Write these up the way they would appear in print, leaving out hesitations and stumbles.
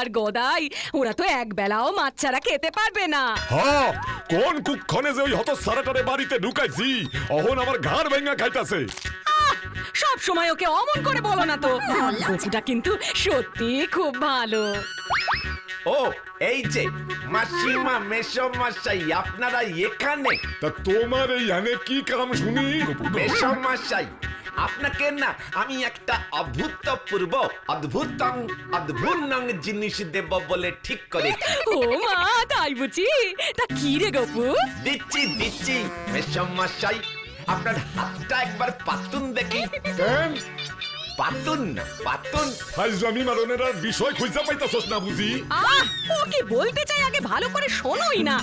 আর গদাই ওরা তো এক বেলাও মাছ ছাড়া খেতে পারবে না। হ্যাঁ, কোন কুক্ষণে যে ওই হতচ্ছাড়াটারে বাড়িতে ঢুকাইছি অহন আমার ঘাড় ভেঙা খাইতাছে। সব সময় ওকে অমন করে বলো না তো, গপুটা কিন্তু সত্যি খুব ভালো। ও এই যে মাসিমা মেসমশাই আপনারা এখানে। তা তোমার এই হানে কি কাম শুনি? মেসমশাই আপনাকে না আমি একটা অভূতপূর্ব অদ্ভুত জিনিস দেব বলে ঠিক করেছি। ও মা, তাই বুঝি? তা কি রে গপু? দিচ্ছি মেসমশাই, আপনার হাতটা একবার পাতুন দেখি। কেন পাতুন না পাতুন। ফাইজলামি মারনের আর বিষয় খুঁজতে পাইতাছস না বুঝি? আহ, ও কি বলতে চাই আগে ভালো করে শোনোই না।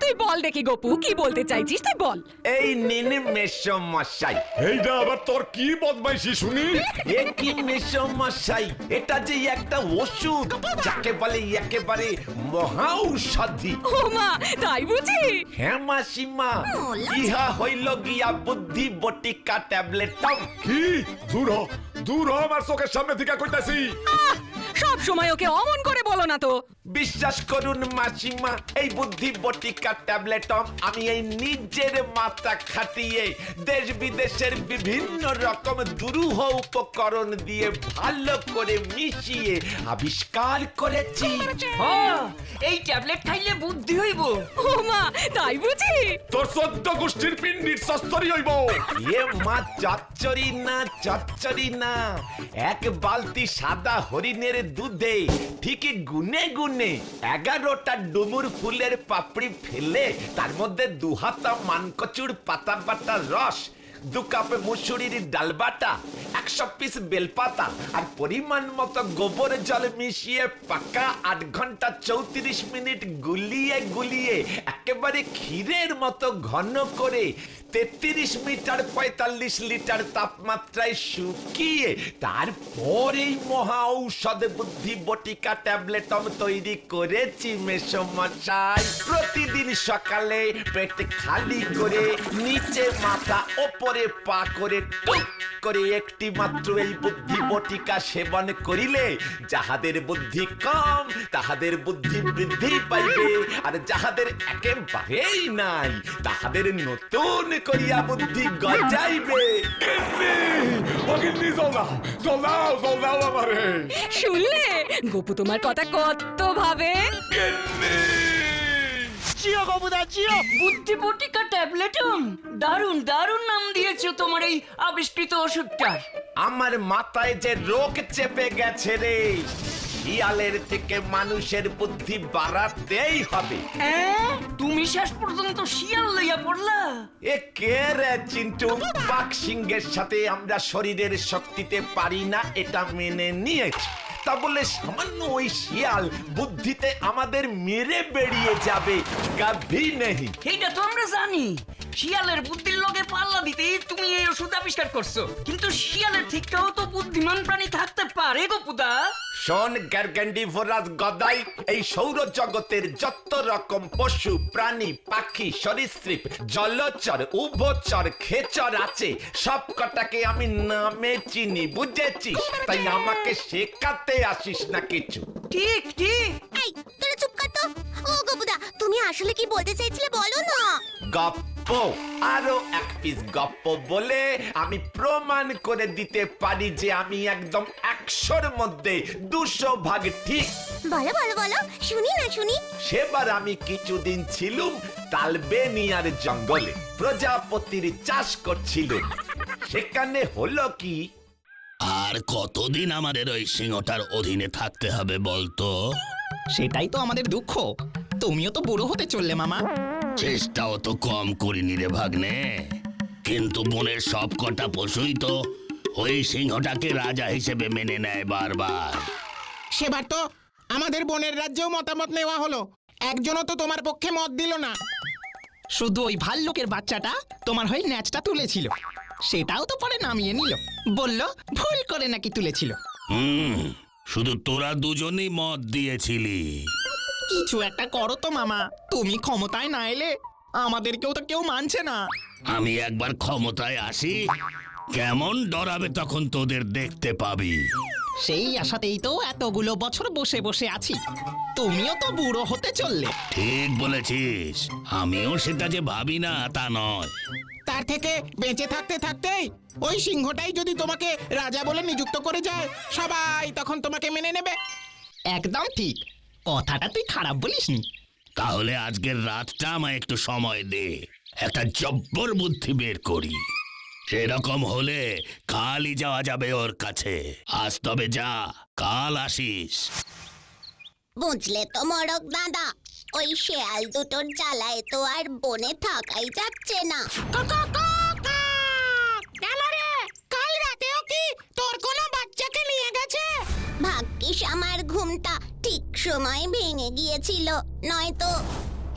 তুই বল দেখি গপু, কি বলতে চাইছিস তুই বল। এই নিন মেসমশাই। এইটা আবার তোর কি বদমাইশি শুনি? এ কি মেসমশাই, এটা যে একটা ওষুধ যাকে বলে একেবারে মহা ঔষধি। ও মা, তাই বুঝি? হ্যাঁ মাসিমা, ইহা হইল গিয়া বুদ্ধি বটিকা ট্যাবলেট। কি দূর হ আমার চোখের সামনে থেকে কইতাছি। সব সময় ওকে অমন করে বলো না তো। বিশ্বাস করুন মাসিমা, এই বুদ্ধি বটিকা ট্যাবলেট আমি এই নিজের মাথা খাটিয়ে দেশ বিদেশের বিভিন্ন রকম দুরূহ উপকরণ দিয়ে ভালো করে মিশিয়ে আবিষ্কার করেছি। এই ট্যাবলেট খাইলে বুদ্ধি হইব। ও মা, তাই বুঝি? তোর 14 গোষ্ঠীর পিণ্ডির সস্তরি হইব। এ মা, চচ্চড়ি না, এক বালতি সাদা হরিণের দুধে ঠিকই গুনে গুনে 11টা ডুমুর ফুলের পাপড়ি ফেলে তার মধ্যে 2 হাতা মানকচুর পাতা বাটা রস, 2 কাপ মুসুরির ডাল বাটা, 100 পিস বেলপাতা আর পরিমাণ মতো গোবর জল মিশিয়ে পাকা 8 ঘন্টা 34 মিনিট গুলিয়ে একেবারে ক্ষীরের মতো ঘন করে 33 মিটার 45 লিটার তাপমাত্রায় শুকিয়ে তারপর এই মহা ঔষধ বুদ্ধি বটিকা ট্যাবলেট তৈরি করেছি মেসমশাই। প্রতিদিন সকালে পেট খালি করে নিচে মাথা ওপরে পা করে টুক করে একটি মাত্র এই বুদ্ধি বটিকা সেবন করিলে যাহাদের বুদ্ধি কম তাহাদের বুদ্ধি বৃদ্ধি পাইবে, আর যাহাদের একেবারেই নাই তাহাদের নতুন করিয়া বুদ্ধি গজাইবে। অগিন্নি জল দাও আমারে। শুনলে গপু তোমার কথা কত ভাবে। জিও গবুদা জিও, বুদ্ধি বটিকা ট্যাবলেট। দারুণ দারুণ নাম দিয়েছো তোমার এই আবিষ্কৃত ওষুধটার। আমার মাথায় যে রোগ চেপে গেছে রে, শিয়ালের থেকে মানুষের বুদ্ধি বাড়াতেই হবে। তুমি শেষ পর্যন্ত শিয়াল লইয়া পড়লা? এ কে রে চিন্টু? বাঘ সিংহের সাথে আমরা শরীরের শক্তিতে পারি না এটা মেনে নিয়েছি, তা বলে সামান্য ওই শিয়াল বুদ্ধিতে আমাদের মেরে বেরিয়ে যাবে কভি নেই। এইটা তো আমরা জানি, শিয়ালের বুদ্ধির লগে পাল্লা দিতে তুমি এই ওষুধ আবিষ্কার করছো, কিন্তু শিয়ালের থেকেও তো বুদ্ধিমান প্রাণী থাকতে পারে গপুদা। শোন গার্গান্ডি ভোরাজ গদাই, এই সৌর জগতের যত রকম পশু প্রাণী পাখি সরীসৃপ জলচর উভচর খেচর আছে সব কটাকে আমি নামে চিনি, বুঝেছিস? তাই আমাকে শেখাতে আসিস না কিছু। ঠিক ঠিক। এই তোরা চুপ কর তো। ও গপুদা, তুমি আসলে কি বলতে চাইছিলে বলো না। গপ্প, আরো এক পিস গপ্প বলে আমি প্রমাণ করে দিতে পারি যে আমি একদম 100-র মধ্যে 200 ভাগ ঠিক। বলো বলো বলো, শুনি না শুনি। সেবার আমি কিছুদিন ছিলুম তালবেনিয়ার জঙ্গলে, প্রজাপতির চাষ করছিলুম। সেখানে হলো কি, আর কতদিন আমাদের ওই সিংহটার অধীনে থাকতে হবে বলতো? সেটাই তো আমাদের দুঃখ, তুমিও তো বুড়ো হতে চললে মামা। চেষ্টাও তো কম করিনি রে ভাগ্নে, কিন্তু বনের সব কটা পশুই তো ওই সিংহটাকে রাজা হিসেবে মেনে নেয় বারবার। সেবার তো আমাদের বনের রাজ্যেও মতামত নেওয়া হলো, একজনও তো তোমার পক্ষে মত দিল না। শুধু ওই ভাল্লুকের বাচ্চাটা তোমার হয়ে ন্যাচটা তুলেছিল, সেটাও তো পরে নামিয়ে নিল, বলল ভুল করে নাকি তুলেছিল। শুধু তোরা দুজনেই মত দিয়েছিলি। কিছু একটা করো তো মামা, তুমি ক্ষমতায় না এলে আমাদেরকেও তো কেউ মানছে না। আমি একবার ক্ষমতায় আসি, কেমন ডরাবে তখন তোদের দেখতে পাবি। সেই আশাতেই তো এতগুলো বছর বসে বসে আছি। তুমিও তো বুড়ো হতে চললে। ঠিক বলেছিস, আমিও সেটা যে ভাবি না তা নয়। তার থেকে বেঁচে থাকতে থাকতেই ওই সিংহটাই যদি তোমাকে রাজা বলে নিযুক্ত করে যায়, সবাই তখন তোমাকে মেনে নেবে। একদম ঠিক, কথাটা তুই খারাপ বলিসনি। তাহলে আজকের রাতটা আমায় একটু সময় দে, একটা জব্বর বুদ্ধি বের করি। সেরকম হলে কালই যাওয়া যাবে ওর কাছে। আজ তবে যা, কাল আসিস। বুঝলে তো মোরক দাদা, ওই শেয়াল দুটোর জ্বালায় তো আর বনে থাকাই যাচ্ছে না। কেন রে, কাল রাতেও কি তোর কোনো বাচ্চাকে নিয়ে গেছে? ভাগ্যিস আমার ঘুমটা ঠিক সময় ভেঙে গিয়েছিল, নয়তো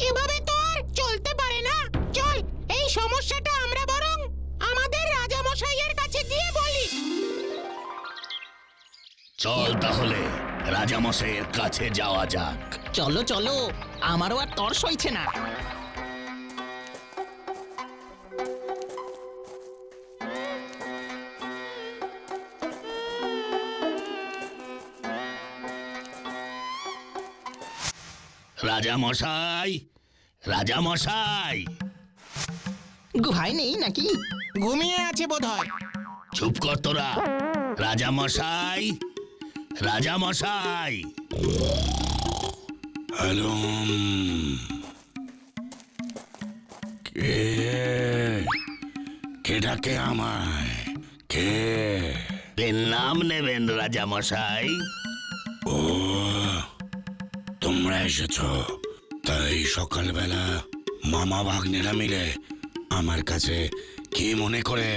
এভাবে তো আর চলতে পারে না। চল, এই সমস্যাটা আমরা বরং আমাদের রাজা মশাইয়ের কাছে গিয়ে বলি। চল তাহলে রাজামশাইয়ের কাছে যাওয়া যাক। চলো চলো, আমারও আর তর সইছে না। রাজামশাই, রাজামশাই। গুহায় নেই নাকি? ঘুমিয়ে আছে বোধহয়। চুপ কর তোরা। রাজামশাই, রাজামশাই। হ্যালো, কে ডাকে আমায়? কে? নাম নেবেন রাজামশাই? ও, তোমরা এসেছো? তাই সকালবেলা মামা ভাগ্নেরা মিলে আমার কাছে কি মনে করে?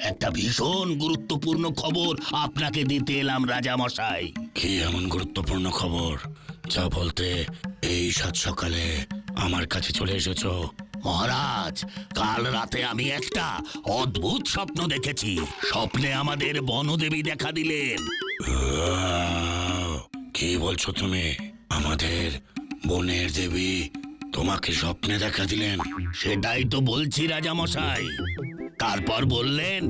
একটা ভীষণ গুরুত্বপূর্ণ খবর আপনাকে দিতে এলাম রাজামশাই। কি এমন গুরুত্বপূর্ণ খবর যা বলতে এই সাত সকালে আমার কাছে চলে এসেছো? মহারাজ, কাল রাতে আমি একটা অদ্ভুত স্বপ্ন দেখেছি। স্বপ্নে আমাদের বনদেবী দেখা দিলেন। কি বলছো তুমি? আমাদের বনের দেবী তোমাকে স্বপ্নে দেখা দিলেন? সেটাই তো বলছি রাজামশাই। তারপর বললেন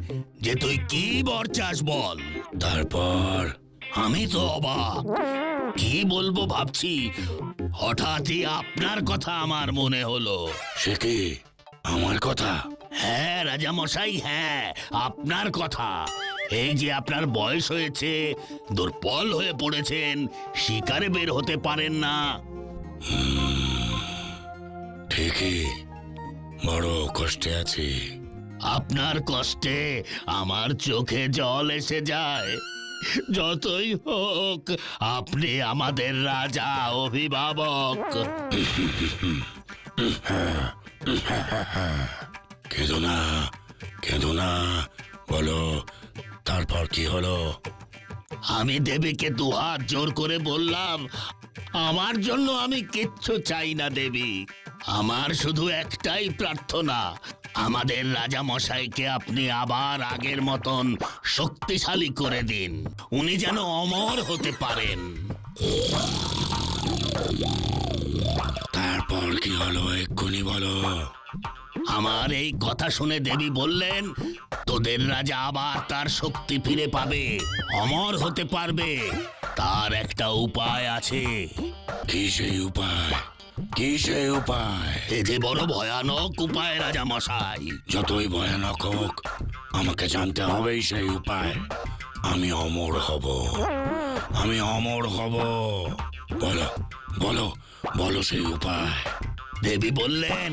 যে তুই কি বর চাস বল। তারপর আমি তো অবাক, কি বলবো ভাবছি, হঠাৎই আপনার কথা আমার মনে হলো। সে কি আমার কথা? হ্যাঁ রাজামশাই, হ্যাঁ আপনার কথা। এই যে আপনার বয়স হয়েছে, দুর্বল হয়ে পড়েছেন, শিকারে বের হতে পারেন না। ঠিকই, বড় কষ্টে আছি। আপনার কষ্টে আমার চোখে জল এসে যায়। যতই হোক আপনি আমাদের রাজা, অভিভাবক। কেঁদো না, কেঁদো না, বলো তারপর কি হলো? আমি দেবীকে দুহাত জোর করে বললাম, আমার জন্য আমি কিচ্ছু চাই না দেবী। আমার শুধু একটাই প্রার্থনা, আমাদের রাজা মশাইকে আপনি আবার আগের মতন শক্তিশালী করে দিন, উনি যেন অমর হতে পারেন। তারপর কি হলো এক্ষুনি বলো। আমার এই কথা শুনে দেবী বললেন, তোদের রাজা আবার তার শক্তি ফিরে পাবে, অমর হতে পারবে। তার একটা উপায় আছে। কি সেই উপায়? কি সেই উপায়? এ যে বড় ভয়ানক উপায় রাজা মশাই। যতই ভয়ানক হোক, আমাকে জানতে হবেই সেই উপায়। আমি অমর হব, আমি অমর হব। বলো বলো বলো সেই উপায়। দেবী বললেন,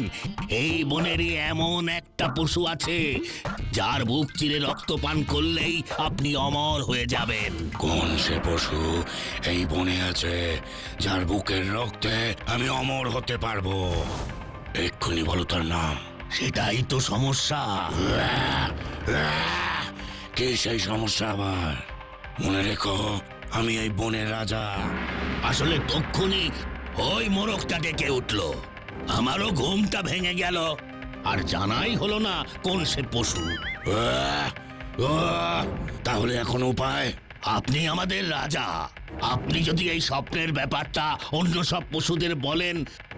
এই বনেরই এমন একটা পশু আছে যার বুক চিরে রক্ত পান করলেই আপনি অমর হয়ে যাবেন। কোন সে পশু এই বনে আছে যার বুকের রক্তে আমি অমর হতে পারবো? এক্ষুনি বলো তার নাম। সেটাই তো সমস্যা। কি সেই সমস্যা আবার? মনে রেখো, আমি এই বনের রাজা। আসলে তক্ষুনি ওই মোরগটা ডেকে উঠলো, আমারও ঘুমটা ভেঙে গেল, আর জানাই হলো না কোন সে পশু। তাহলে এখন উপায়? আপনি আমাদের রাজা, আপনি যদি এই স্বপ্নের ব্যাপারটা অন্য সব পশুদের বলেন,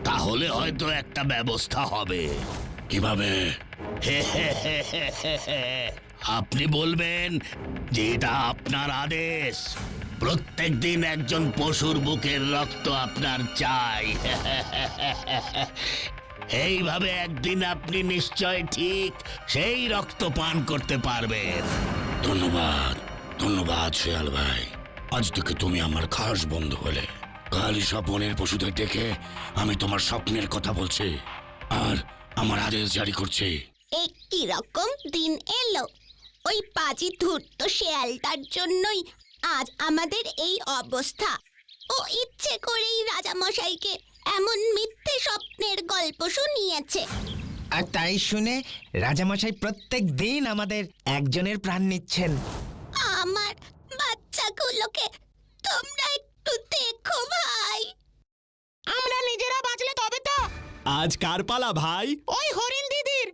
তাহলে হয়তো একটা ব্যবস্থা হবে। কিভাবে? আপনি বলবেন যে এটা আপনার আদেশ। প্রত্যেক দিন একজন পশুর বুকের রক্ত আপনার চাই। এইভাবে একদিন আপনি নিশ্চয় ঠিক সেই রক্ত পান করতে পারবেন। ধন্যবাদ, ধন্যবাদ শেয়াল ভাই। আজ থেকে তুমি আমার খাস বন্ধু হলে। কালই সব বনের পশুদের দেখে আমি তোমার স্বপ্নের কথা বলছি আর আমার আদেশ জারি করছি। একই রকম দিন এলো, ওই পাজি ধূর্ত শেয়ালটার জন্যই আজ আমাদের এই অবস্থা। ও ইচ্ছে করেই রাজামশাইকে এমন মিথ্যে স্বপ্নের গল্প শুনিয়েছে। আর তাই শুনে রাজামশাই প্রত্যেক দিন আমাদের একজনের প্রাণ নিচ্ছেন। আমার বাচ্চাগুলোকে তোমরা একটু দেখো ভাই। আমরা নিজেরা বাঁচলে তবে তো। আজ কার পালা ভাই? ওই হরিণ দিদির।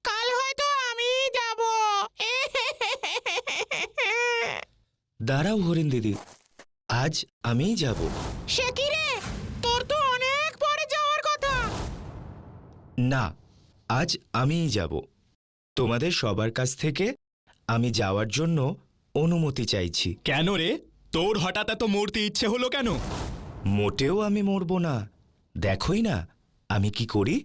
কাল হয়তো আমি যাব। দাঁড়াও হরিণ দিদি, আজ আমিই যাব। সে কি রে, তোর তো অনেক পরে যাওয়ার কথা। না, আজ আমিই যাব। তোমাদের সবার কাছ থেকে আমি যাওয়ার জন্য অনুমতি চাইছি। কেন রে, তোর হঠাৎ এত মরতে ইচ্ছে হলো কেন? মোটেও আমি মরব না, দেখোই না আমি কি করি।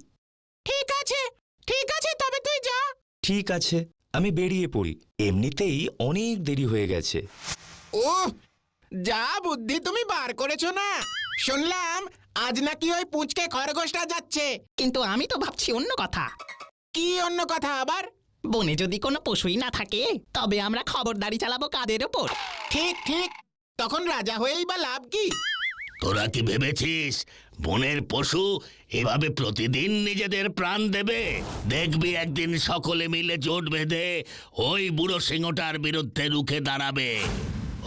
ঠিক আছে, ঠিক আছে, তবে তুই যা। ঠিক আছে, আমি বেরিয়ে পড়ি, এমনিতেই অনেক দেরি হয়ে গেছে। ও যা বুদ্ধি তুমি বার করেছো না। শুনলাম আজ নাকি ওই পুঁচকে খরগোশটা যাচ্ছে। কিন্তু আমি তো ভাবছি অন্য কথা। কি অন্য কথা আবার? বনে যদি কোনো পশুই না থাকে তবে আমরা খবরদারি চালাবো কাদের ওপর? ঠিক ঠিক, তখন রাজা হয়েই বা লাভ কি? তোরা কি ভেবেছিস বনের পশু এভাবে প্রতিদিন নিজেদের প্রাণ দেবে? দেখবি একদিন সকলে মিলে জোট বেঁধে ওই বুড়ো সিংহটার বিরুদ্ধে রুখে দাঁড়াবে,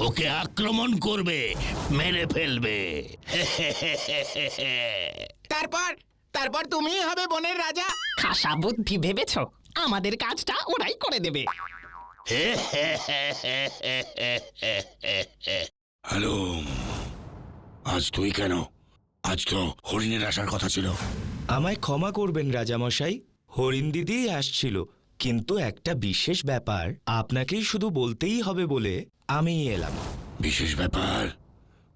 ওকে আক্রমণ করবে, মেরে ফেলবে। তারপর তারপর তুমিই হবে বনের রাজা। খাসা বুদ্ধি ভেবেছ, আমাদের কাজটা ওরাই করে দেবে। হ্যালো, আজ তুই কেন? আজ তো হরিণের আসার কথা ছিল। আমায় ক্ষমা করবেন রাজামশাই, হরিণ দিদি আসছিল, কিন্তু একটা বিশেষ ব্যাপার আপনাকেই শুধু বলতেই হবে বলে আমিই এলাম। বিশেষ ব্যাপার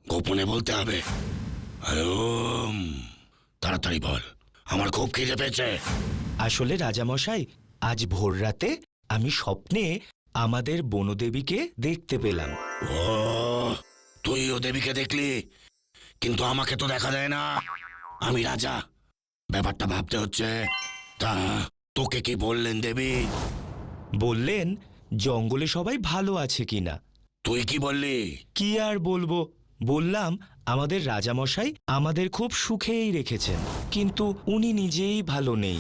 গোপনে বলতে হবে। হ্যালো, তাড়াতাড়ি বল, আমার খুব খিদে পেয়েছে। আসলে রাজামশাই, আজ ভোর রাতে আমি স্বপ্নে আমাদের বনদেবীকে দেখতে পেলাম। ও, তুই ও দেবীকে দেখলি, কিন্তু আমাকে তো দেখা যায় না। আমি রাজা, ব্যাপারটা ভাবতে হচ্ছে। তা তোকে কি বললেন দেবী? বললেন জঙ্গলে সবাই ভালো আছে কিনা। তুই কি বললি? কি আর বলবো, বললাম আমাদের রাজামশাই আমাদের খুব সুখেই রেখেছেন, কিন্তু উনি নিজেই ভালো নেই।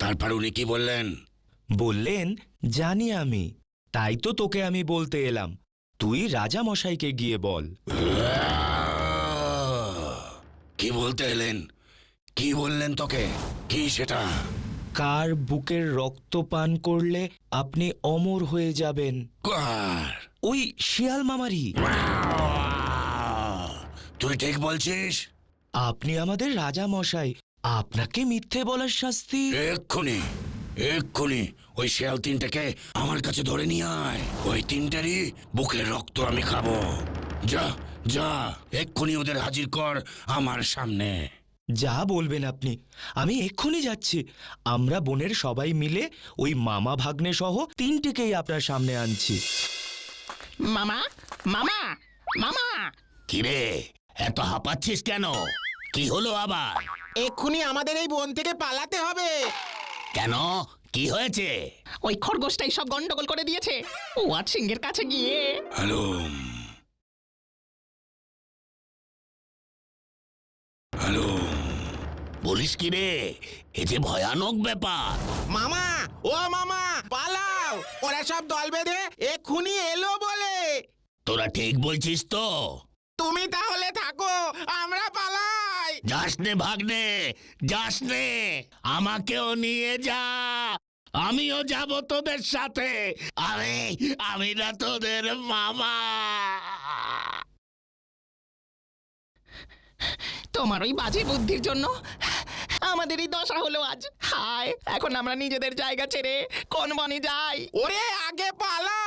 তারপর উনি কি বললেন? বললেন জানি আমি, তাই তো তোকে আমি বলতে এলাম, তুই রাজামশাইকে গিয়ে বল। কি বলতে এলেন? কি বললেন তোকে? কি সেটা? কার বুকের রক্ত পান করলে আপনি অমর হয়ে যাবেন? কার? ওই শিয়াল মামারি। তুই ঠিক বলছিস? আপনি আমাদের রাজামশাই, আপনাকে মিথ্যে বলার শাস্তি। এক্ষুনি ওই শেয়াল তিনটাকে আমার কাছে ধরে নিয়ে আয়। ওই তিনটারই বুকের রক্ত আমি খাবো। যা যা, এক্ষুনি ওদের হাজির কর আমার সামনে। যা বলবেন আপনি, আমি এক্ষুনি যাচ্ছি। আমরা বনের সবাই মিলে ওই মামা ভাগ্নে সহ তিনটেকেই আপনার সামনে আনছি। মামা, মামা, মামা! কিরে, এত হাঁপাচ্ছিস কেন? কি হলো আবার? এক্ষুনি আমাদের এই বন থেকে পালাতে হবে। কেন, কি হয়েছে? ওই খরগোশটাই সব গন্ডগোল করে দিয়েছে। ও আর সিংহের কাছে গিয়ে হ্যালো, হ্যালো, বলিস কি রে? এ যে ভয়ানক ব্যাপার। মামা, ও মামা, পালাও! ওরা সব দল বেঁধে এক্ষুনি এলো বলে। তোরা ঠিক বলছিস তো? তুমি তাহলে থাকো, আমরা পালাই। যাস নে ভাগ্নে, যাস নে, আমাকেও নিয়ে যা, আমিও যাব তোদের সাথে। আরে আমি না তোদের মামা? তোমার ওই বাজে বুদ্ধির জন্য আমাদেরই দশা হলো আজ। হায়, এখন আমরা নিজেদের জায়গা ছেড়ে কোন বনে যাই? ওরে আগে পালা!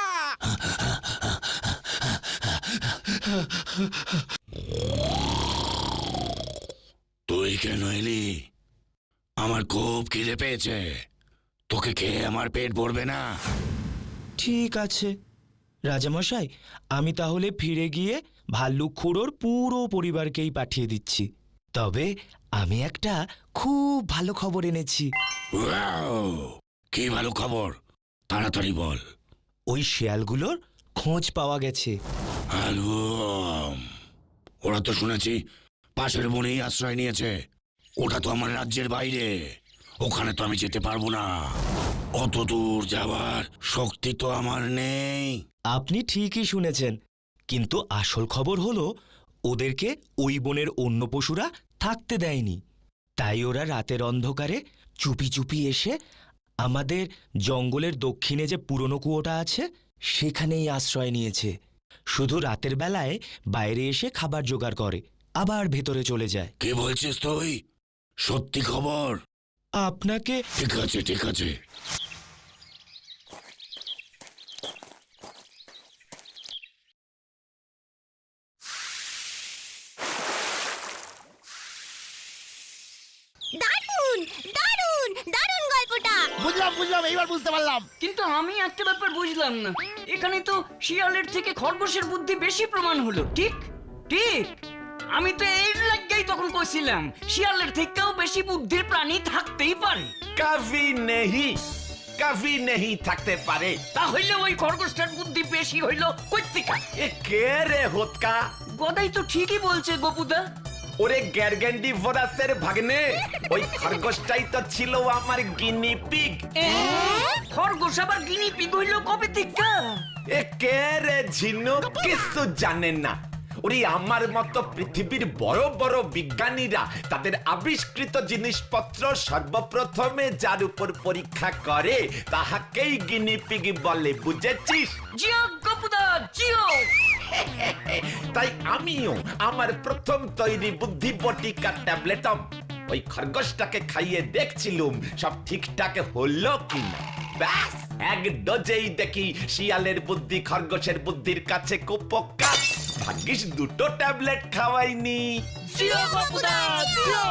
তুই কেন এলি? আমার খুব খিদে পেয়েছে। তোকে খেয়ে আমার পেট ভরবে না। ঠিক আছে রাজামশাই, আমি তাহলে ফিরে গিয়ে ভাল্লুক খুড়োর পুরো পরিবারকেই পাঠিয়ে দিচ্ছি। তবে আমি একটা খুব ভালো খবর এনেছি। ওয়াও! কি ভালো খবর, তাড়াতাড়ি বল। ওই শেয়ালগুলোর খোঁজ পাওয়া গেছে। হ্যালো, ওরা তো শুনেছি পাশের বনেই আশ্রয় নিয়েছে। ওটা তো আমার রাজ্যের বাইরে, ওখানে তো আমি যেতে পারবো না। অত দূর যাওয়ার শক্তি তো আমার নেই। আপনি ঠিকই শুনেছেন, কিন্তু আসল খবর হলো ওদেরকে ওই বনের অন্য পশুরা থাকতে দেয়নি। তাই ওরা রাতের অন্ধকারে চুপি চুপি এসে আমাদের জঙ্গলের দক্ষিণে যে পুরনো কুয়োটা আছে সেখানেই আশ্রয় নিয়েছে। শুধু রাতের বেলায় বাইরে এসে খাবার জোগাড় করে, আবার ভেতরে চলে যায়। কি বলছিস তুই? সত্যি খবর? আপনাকে ঠিক আছে, ঠিক আছে। দারুণ দারুণ দারুণ গল্পটা। বুঝলাম, এইবার বুঝতে পারলাম। কিন্তু আমি একটা ব্যাপার বুঝলাম না, এখানে তো শিয়ালের থেকে খরগোশের বুদ্ধি বেশি প্রমাণ হলো। ঠিক ঠিক, আমি তো এই লাগাই তখন কইছিলাম শিয়ালের থেকেও বেশি বুদ্ধির প্রাণী থাকতেই পারে। কাভি নেহি থাকতে পারে। তাহলে ওই খরগোশটার বুদ্ধি বেশি হইলো কইতিকা। এ কে রে হোতকা? গদাই তো ঠিকই বলছে গোপুদা। ওরে গ্যারগ্যান্ডি ফরাসের ভাগ্নে, ওই খরগোশটাই তো ছিল আমার গিনি পিগ। খরগোশ আবার গিনি পিগ হইলো কবে থেকে? এ কে রে ঝিনুক? কিছু জানেন না। ওরে আমার মতো পৃথিবীর বড় বড় বিজ্ঞানীরা তাদের আবিষ্কৃত জিনিসপত্র সর্বপ্রথমে যার উপর পরীক্ষা করে তাহাকেই গিনি পিগ বলে, বুঝেছিস? জিও গোপুদা জিও। তাই আমিও আমার প্রথম তৈরি বুদ্ধি বটিকা ট্যাবলেটম ওই খরগোশটাকে খাইয়ে দেখছিলুম সব ঠিকঠাক হলো কিনা। ব্যাস এক ডোজেই দেখি শিয়ালের বুদ্ধি খরগোশের বুদ্ধির কাছে কুপোকা। ভাগ্যিস দুটো ট্যাবলেট খাওয়াইনি। জিও গোপুদা জিও।